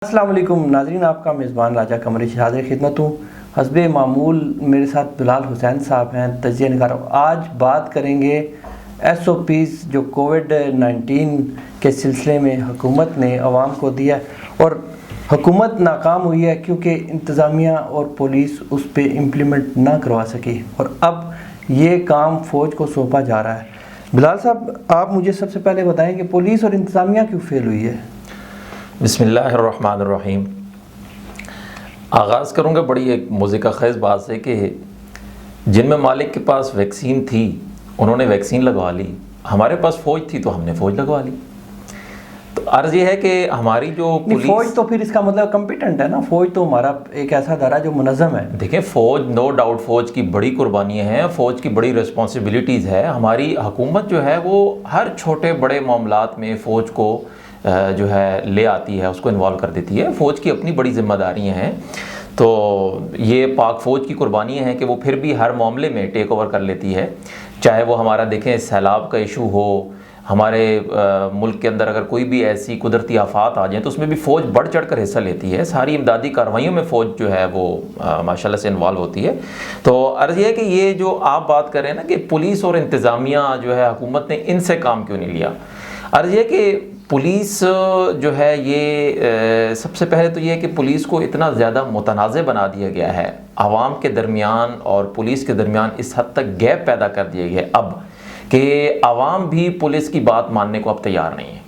السلام علیکم ناظرین، آپ کا میزبان راجہ قمری حاضر خدمت ہوں۔ حسب معمول میرے ساتھ بلال حسین صاحب ہیں، تجزیہ نگار۔ آج بات کریں گے ایس او پیز جو کووڈ-19 کے سلسلے میں حکومت نے عوام کو دیا اور حکومت ناکام ہوئی ہے کیونکہ انتظامیہ اور پولیس اس پہ امپلیمنٹ نہ کروا سکی، اور اب یہ کام فوج کو سونپا جا رہا ہے۔ بلال صاحب، آپ مجھے سب سے پہلے بتائیں کہ پولیس اور انتظامیہ کیوں فیل ہوئی ہے؟ بسم اللہ الرحمن الرحیم۔ آغاز کروں گا بڑی ایک موزیقہ خیز بات سے کہ جن ممالک کے پاس ویکسین تھی انہوں نے ویکسین لگوا لی، ہمارے پاس فوج تھی تو ہم نے فوج لگوا لی۔ تو عرض یہ ہے کہ ہماری جو فوج تو پھر اس کا مطلب کمپیٹنٹ ہے نا، فوج تو ہمارا ایک ایسا ادارہ جو منظم ہے۔ دیکھیں، فوج نو ڈاؤٹ فوج کی بڑی قربانیاں ہیں، فوج کی بڑی رسپانسبلٹیز ہے۔ ہماری حکومت جو ہے وہ ہر چھوٹے بڑے معاملات میں فوج کو جو ہے لے آتی ہے، اس کو انوالو کر دیتی ہے۔ فوج کی اپنی بڑی ذمہ داریاں ہیں، تو یہ پاک فوج کی قربانیاں ہیں کہ وہ پھر بھی ہر معاملے میں ٹیک اوور کر لیتی ہے، چاہے وہ ہمارا دیکھیں سیلاب کا ایشو ہو، ہمارے ملک کے اندر اگر کوئی بھی ایسی قدرتی آفات آ جائیں تو اس میں بھی فوج بڑھ چڑھ کر حصہ لیتی ہے۔ ساری امدادی کارروائیوں میں فوج جو ہے وہ ماشاءاللہ سے انوالو ہوتی ہے۔ تو عرض یہ ہے کہ یہ جو آپ بات کر رہے ہیں نا کہ پولیس اور انتظامیہ جو ہے حکومت نے ان سے کام کیوں نہیں لیا، عرض یہ کہ پولیس جو ہے یہ سب سے پہلے تو یہ ہے کہ پولیس کو اتنا زیادہ متنازع بنا دیا گیا ہے، عوام کے درمیان اور پولیس کے درمیان اس حد تک گیپ پیدا کر دیا گیا ہے اب کہ عوام بھی پولیس کی بات ماننے کو اب تیار نہیں ہے۔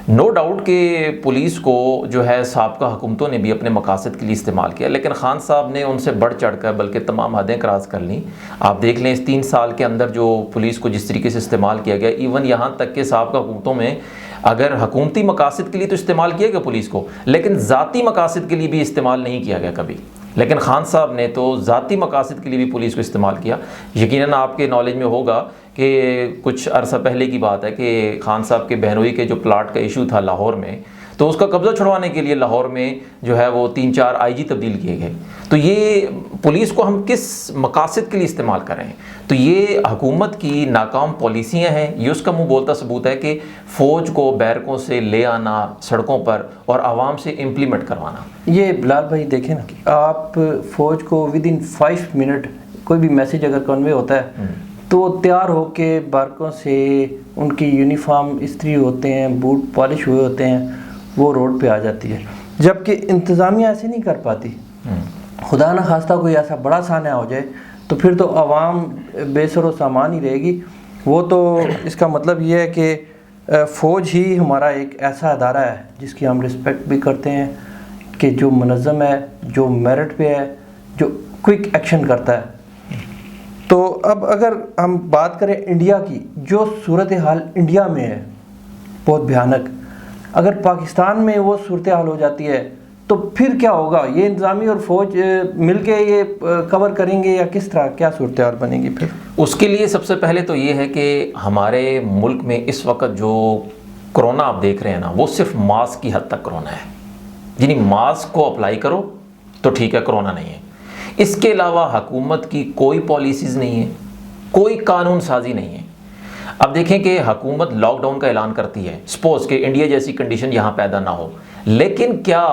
نو ڈاؤٹ کہ پولیس کو جو ہے سابقہ حکومتوں نے بھی اپنے مقاصد کے لیے استعمال کیا، لیکن خان صاحب نے ان سے بڑھ چڑھ کر بلکہ تمام حدیں کراس کر لیں۔ آپ دیکھ لیں اس 3 سال کے اندر جو پولیس کو جس طریقے سے استعمال کیا گیا، ایون یہاں تک کہ سابقہ حکومتوں میں اگر حکومتی مقاصد کے لیے تو استعمال کیا گیا پولیس کو، لیکن ذاتی مقاصد کے لیے بھی استعمال نہیں کیا گیا کبھی۔ لیکن خان صاحب نے تو ذاتی مقاصد کے لیے بھی پولیس کو استعمال کیا۔ یقیناً آپ کے نالج میں ہوگا کہ کچھ عرصہ پہلے کی بات ہے کہ خان صاحب کے بہنوئی کے جو پلاٹ کا ایشو تھا لاہور میں، تو اس کا قبضہ چھڑوانے کے لیے لاہور میں جو ہے وہ 3-4 آئی جی تبدیل کیے گئے۔ تو یہ پولیس کو ہم کس مقاصد کے لیے استعمال کر رہے ہیں؟ تو یہ حکومت کی ناکام پالیسیاں ہیں، یہ اس کا منہ بولتا ثبوت ہے کہ فوج کو بیرکوں سے لے آنا سڑکوں پر اور عوام سے امپلیمنٹ کروانا۔ یہ بلال بھائی دیکھیں نا کہ آپ فوج کو ودن 5 منٹ کوئی بھی میسیج اگر کنوے ہوتا ہے تو تیار ہو کے بارکوں سے ان کی یونیفارم استری ہوتے ہیں، بوٹ پالش ہوئے ہوتے ہیں، وہ روڈ پہ آ جاتی ہے، جبکہ انتظامیہ ایسے نہیں کر پاتی۔ خدا نہ خواستہ کوئی ایسا بڑا سانحہ ہو جائے تو پھر تو عوام بے سر و سامان ہی رہے گی۔ وہ تو اس کا مطلب یہ ہے کہ فوج ہی ہمارا ایک ایسا ادارہ ہے جس کی ہم رسپیکٹ بھی کرتے ہیں، کہ جو منظم ہے، جو میرٹ پہ ہے، جو کوئک ایکشن کرتا ہے۔ تو اب اگر ہم بات کریں انڈیا کی، جو صورتحال انڈیا میں ہے بہت بھیانک، اگر پاکستان میں وہ صورتحال ہو جاتی ہے تو پھر کیا ہوگا؟ یہ انتظامیہ اور فوج مل کے یہ کور کریں گے یا کس طرح، کیا صورتحال بنے گی پھر؟ اس کے لیے سب سے پہلے تو یہ ہے کہ ہمارے ملک میں اس وقت جو کرونا آپ دیکھ رہے ہیں نا، وہ صرف ماسک کی حد تک کرونا ہے، یعنی ماسک کو اپلائی کرو تو ٹھیک ہے، کرونا نہیں ہے۔ اس کے علاوہ حکومت کی کوئی پالیسیز نہیں ہے، کوئی قانون سازی نہیں ہے۔ اب دیکھیں کہ حکومت لاک ڈاؤن کا اعلان کرتی ہے، سپوز کہ انڈیا جیسی کنڈیشن یہاں پیدا نہ ہو، لیکن کیا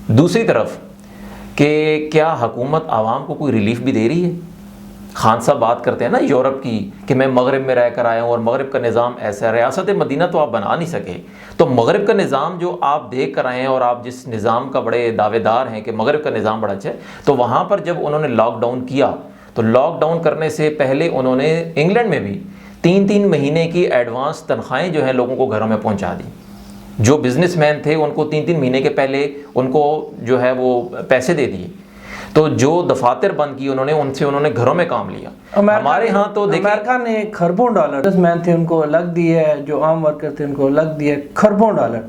دوسری طرف کہ کیا حکومت عوام کو کوئی ریلیف بھی دے رہی ہے؟ خان صاحب بات کرتے ہیں نا یورپ کی کہ میں مغرب میں رہ کر آیا ہوں اور مغرب کا نظام ایسا ہے، ریاست مدینہ تو آپ بنا نہیں سکے، تو مغرب کا نظام جو آپ دیکھ کر آئے ہیں اور آپ جس نظام کا بڑے دعوے دار ہیں کہ مغرب کا نظام بڑا اچھا ہے، تو وہاں پر جب انہوں نے لاک ڈاؤن کیا تو لاک ڈاؤن کرنے سے پہلے انہوں نے انگلینڈ میں بھی 3 مہینے کی ایڈوانس تنخواہیں جو ہیں لوگوں کو گھروں میں پہنچا دی۔ جو بزنس مین تھے ان کو 3 مہینے کے پہلے ان کو جو ہے وہ پیسے دے دیے، تو جو دفاتر بند کی انہوں نے گھروں میں کام لیا۔ ہمارے ہاں تو امریکہ نے خربوں ڈالر، بزنس مین تھے ان کو الگ دیے، جو عام ورکر تھے ان کو الگ دیے، خربوں ڈالر۔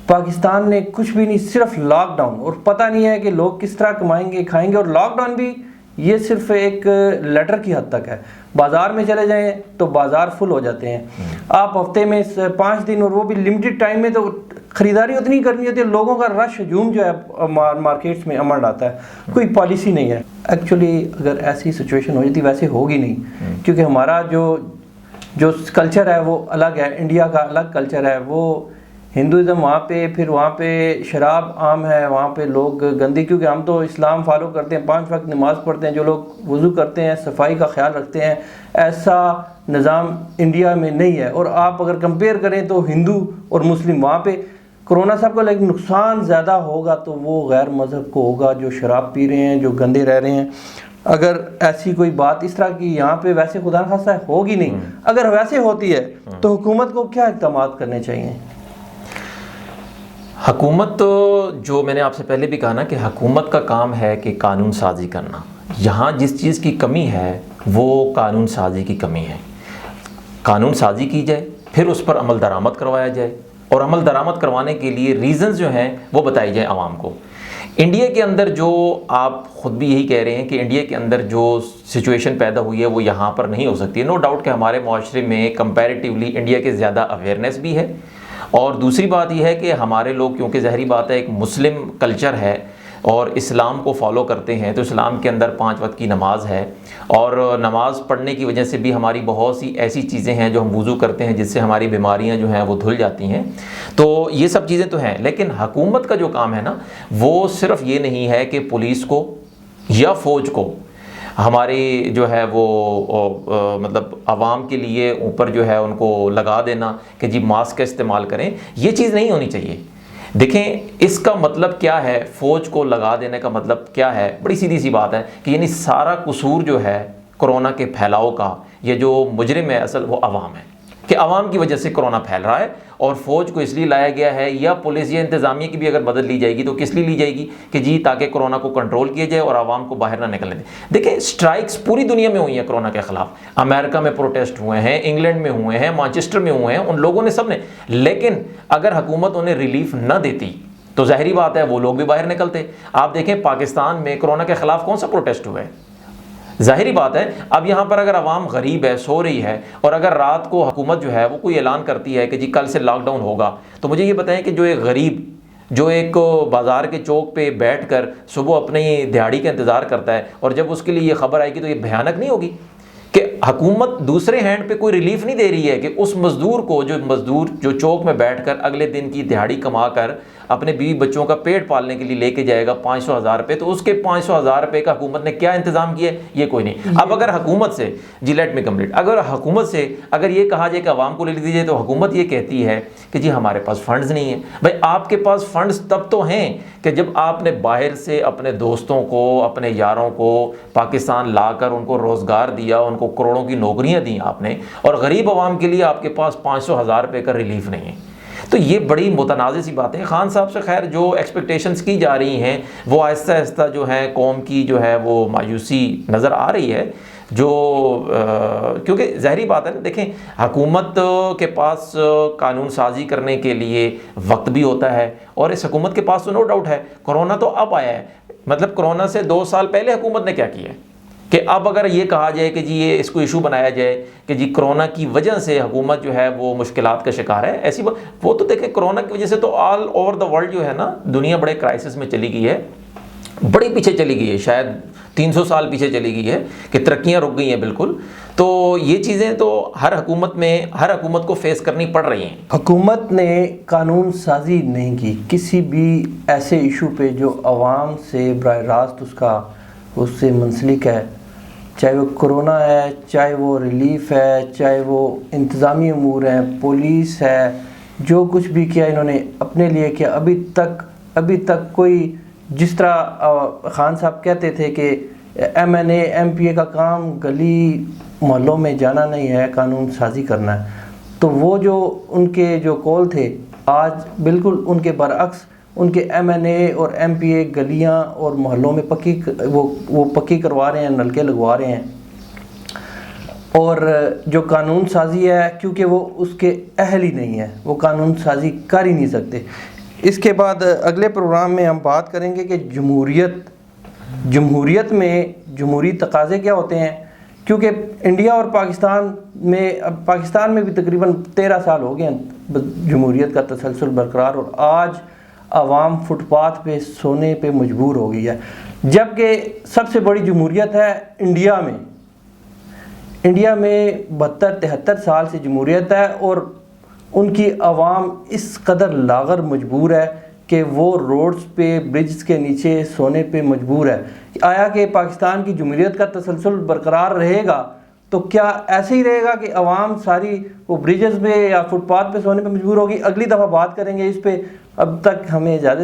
پاکستان نے کچھ بھی نہیں، صرف لاک ڈاؤن، اور پتہ نہیں ہے کہ لوگ کس طرح کمائیں گے کھائیں گے، اور لاک ڈاؤن بھی یہ صرف ایک لیٹر کی حد تک ہے۔ بازار میں چلے جائیں تو بازار فل ہو جاتے ہیں، آپ ہفتے میں 5 دن، اور وہ بھی لمیٹڈ ٹائم میں، تو خریداری اتنی کرنی ہوتی ہے، لوگوں کا رش ہجوم جو ہے مارکیٹس میں امڑ آتا ہے، کوئی پالیسی نہیں ہے۔ ایکچولی اگر ایسی سچویشن ہو جاتی، ویسے ہوگی نہیں، کیونکہ ہمارا جو کلچر ہے وہ الگ ہے، انڈیا کا الگ کلچر ہے، وہ ہندوازم وہاں پہ، پھر وہاں پہ شراب عام ہے، وہاں پہ لوگ گندی، کیونکہ ہم تو اسلام فالو کرتے ہیں، 5 وقت نماز پڑھتے ہیں، جو لوگ وضو کرتے ہیں، صفائی کا خیال رکھتے ہیں، ایسا نظام انڈیا میں نہیں ہے۔ اور آپ اگر کمپیئر کریں تو ہندو اور مسلم وہاں پہ کرونا صاحب کا لیکن نقصان زیادہ ہوگا تو وہ غیر مذہب کو ہوگا، جو شراب پی رہے ہیں، جو گندے رہ رہے ہیں۔ اگر ایسی کوئی بات اس طرح کی یہاں پہ ویسے خدا نخواستہ ہوگی نہیں، اگر ویسے ہوتی ہے تو حکومت کو کیا اقدامات کرنے چاہیے؟ حکومت تو، جو میں نے آپ سے پہلے بھی کہا نا کہ حکومت کا کام ہے کہ قانون سازی کرنا۔ یہاں جس چیز کی کمی ہے وہ قانون سازی کی کمی ہے۔ قانون سازی کی جائے، پھر اس پر عمل درآمد کروایا جائے، اور عمل درآمد کروانے کے لیے ریزنز جو ہیں وہ بتائی جائیں عوام کو۔ انڈیا کے اندر جو آپ خود بھی یہی کہہ رہے ہیں کہ انڈیا کے اندر جو سچویشن پیدا ہوئی ہے وہ یہاں پر نہیں ہو سکتی ہے۔ نو ڈاؤٹ کہ ہمارے معاشرے میں کمپیریٹیولی انڈیا کے زیادہ اویئرنیس بھی ہے، اور دوسری بات یہ ہے کہ ہمارے لوگ، کیونکہ ظاہری بات ہے ایک مسلم کلچر ہے اور اسلام کو فالو کرتے ہیں، تو اسلام کے اندر 5 وقت کی نماز ہے، اور نماز پڑھنے کی وجہ سے بھی ہماری بہت سی ایسی چیزیں ہیں جو ہم وضو کرتے ہیں جس سے ہماری بیماریاں جو ہیں وہ دھل جاتی ہیں۔ تو یہ سب چیزیں تو ہیں، لیکن حکومت کا جو کام ہے نا وہ صرف یہ نہیں ہے کہ پولیس کو یا فوج کو ہماری جو ہے وہ مطلب عوام کے لیے اوپر جو ہے ان کو لگا دینا کہ جی ماسک کا استعمال کریں، یہ چیز نہیں ہونی چاہیے۔ دیکھیں اس کا مطلب کیا ہے، فوج کو لگا دینے کا مطلب کیا ہے؟ بڑی سیدھی سی بات ہے کہ یعنی سارا قصور جو ہے کرونا کے پھیلاؤ کا، یہ جو مجرم ہے اصل وہ عوام ہے، کہ عوام کی وجہ سے کرونا پھیل رہا ہے، اور فوج کو اس لیے لایا گیا ہے، یا پولیس یا انتظامیہ کی بھی اگر بدل لی جائے گی تو کس لیے لی جائے گی کہ جی تاکہ کرونا کو کنٹرول کیا جائے اور عوام کو باہر نہ نکلنے دیں۔ دیکھیں سٹرائکس پوری دنیا میں ہوئی ہیں کرونا کے خلاف، امریکہ میں پروٹیسٹ ہوئے ہیں، انگلینڈ میں ہوئے ہیں، مانچسٹر میں ہوئے ہیں، ان لوگوں نے سب نے، لیکن اگر حکومت انہیں ریلیف نہ دیتی تو ظاہری بات ہے وہ لوگ بھی باہر نکلتے۔ آپ دیکھیں پاکستان میں کرونا کے خلاف کون سا پروٹیسٹ ہوئے؟ ظاہری بات ہے اب یہاں پر اگر عوام غریب ہے، سو رہی ہے، اور اگر رات کو حکومت جو ہے وہ کوئی اعلان کرتی ہے کہ جی کل سے لاک ڈاؤن ہوگا، تو مجھے یہ بتائیں کہ جو ایک غریب جو ایک بازار کے چوک پہ بیٹھ کر صبح اپنی دہاڑی کا انتظار کرتا ہے، اور جب اس کے لیے یہ خبر آئے گی تو یہ بھیانک نہیں ہوگی کہ حکومت دوسرے ہینڈ پہ کوئی ریلیف نہیں دے رہی ہے کہ اس مزدور کو، جو مزدور جو چوک میں بیٹھ کر اگلے دن کی دہاڑی کما کر اپنے بیوی بچوں کا پیٹ پالنے کے لیے لے کے جائے گا 500,000 روپے، تو اس کے 500,000 روپے کا حکومت نے کیا انتظام کیا ہے؟ یہ کوئی نہیں۔ اب اگر حکومت سے، جی لیٹ می کمپلیٹ، اگر حکومت سے اگر یہ کہا جائے کہ عوام کو لے دی جائے، تو حکومت یہ کہتی ہے کہ جی ہمارے پاس فنڈز نہیں ہیں۔ بھائی آپ کے پاس فنڈز تب تو ہیں کہ جب آپ نے باہر سے اپنے دوستوں کو، اپنے یاروں کو پاکستان لا کر ان کو روزگار دیا، ان کو کروڑوں کی نوکریاں دیں آپ نے، اور غریب عوام کے لیے آپ کے پاس 500,000 روپے کا ریلیف نہیں ہے۔ تو یہ بڑی متنازع سی بات ہے۔ خان صاحب سے خیر جو ایکسپیکٹیشنز کی جا رہی ہیں وہ آہستہ آہستہ جو ہے قوم کی جو ہے وہ مایوسی نظر آ رہی ہے، جو کیونکہ ظاہری بات ہے نا، دیکھیں حکومت کے پاس قانون سازی کرنے کے لیے وقت بھی ہوتا ہے، اور اس حکومت کے پاس تو نو ڈاؤٹ ہے، کرونا تو اب آیا ہے، مطلب کرونا سے 2 سال پہلے حکومت نے کیا کیا ہے کہ اب اگر یہ کہا جائے کہ جی یہ اس کو ایشو بنایا جائے کہ جی کرونا کی وجہ سے حکومت جو ہے وہ مشکلات کا شکار ہے، ایسی وہ تو دیکھیں کرونا کی وجہ سے تو آل اوور دا ورلڈ جو ہے نا دنیا بڑے کرائسس میں چلی گئی ہے، بڑی پیچھے چلی گئی ہے، شاید 300 سال پیچھے چلی گئی ہے کہ ترقیاں رک گئی ہیں بالکل۔ تو یہ چیزیں تو ہر حکومت کو فیس کرنی پڑ رہی ہیں۔ حکومت نے قانون سازی نہیں کی کسی بھی ایسے ایشو پہ جو عوام سے براہ راست اس سے منسلک ہے، چاہے وہ کرونا ہے، چاہے وہ ریلیف ہے، چاہے وہ انتظامی امور ہیں، پولیس ہے، جو کچھ بھی کیا انہوں نے اپنے لیے کیا۔ ابھی تک کوئی، جس طرح خان صاحب کہتے تھے کہ MNA MPA کا کام گلی محلوں میں جانا نہیں ہے، قانون سازی کرنا ہے، تو وہ جو ان کے جو کول تھے آج بالکل ان کے برعکس، ان کے MNA اور MPA گلیاں اور محلوں میں پکی کروا رہے ہیں، نلکے لگوا رہے ہیں، اور جو قانون سازی ہے کیونکہ وہ اس کے اہل ہی نہیں ہے، وہ قانون سازی کر ہی نہیں سکتے۔ اس کے بعد اگلے پروگرام میں ہم بات کریں گے کہ جمہوریت میں جمہوری تقاضے کیا ہوتے ہیں، کیونکہ انڈیا اور پاکستان میں بھی تقریباً 13 سال ہو گئے ہیں جمہوریت کا تسلسل برقرار، اور آج عوام فٹ پاتھ پہ سونے پہ مجبور ہو گئی ہے، جبکہ سب سے بڑی جمہوریت ہے انڈیا میں 72-73 سال سے جمہوریت ہے، اور ان کی عوام اس قدر لاغر مجبور ہے کہ وہ روڈز پہ برجز کے نیچے سونے پہ مجبور ہے. آیا کہ پاکستان کی جمہوریت کا تسلسل برقرار رہے گا تو کیا ایسے ہی رہے گا کہ عوام ساری وہ برجز پہ یا فٹ پاتھ پہ سونے پہ مجبور ہوگی؟ اگلی دفعہ بات کریں گے اس پہ. اب تک ہمیں اجازت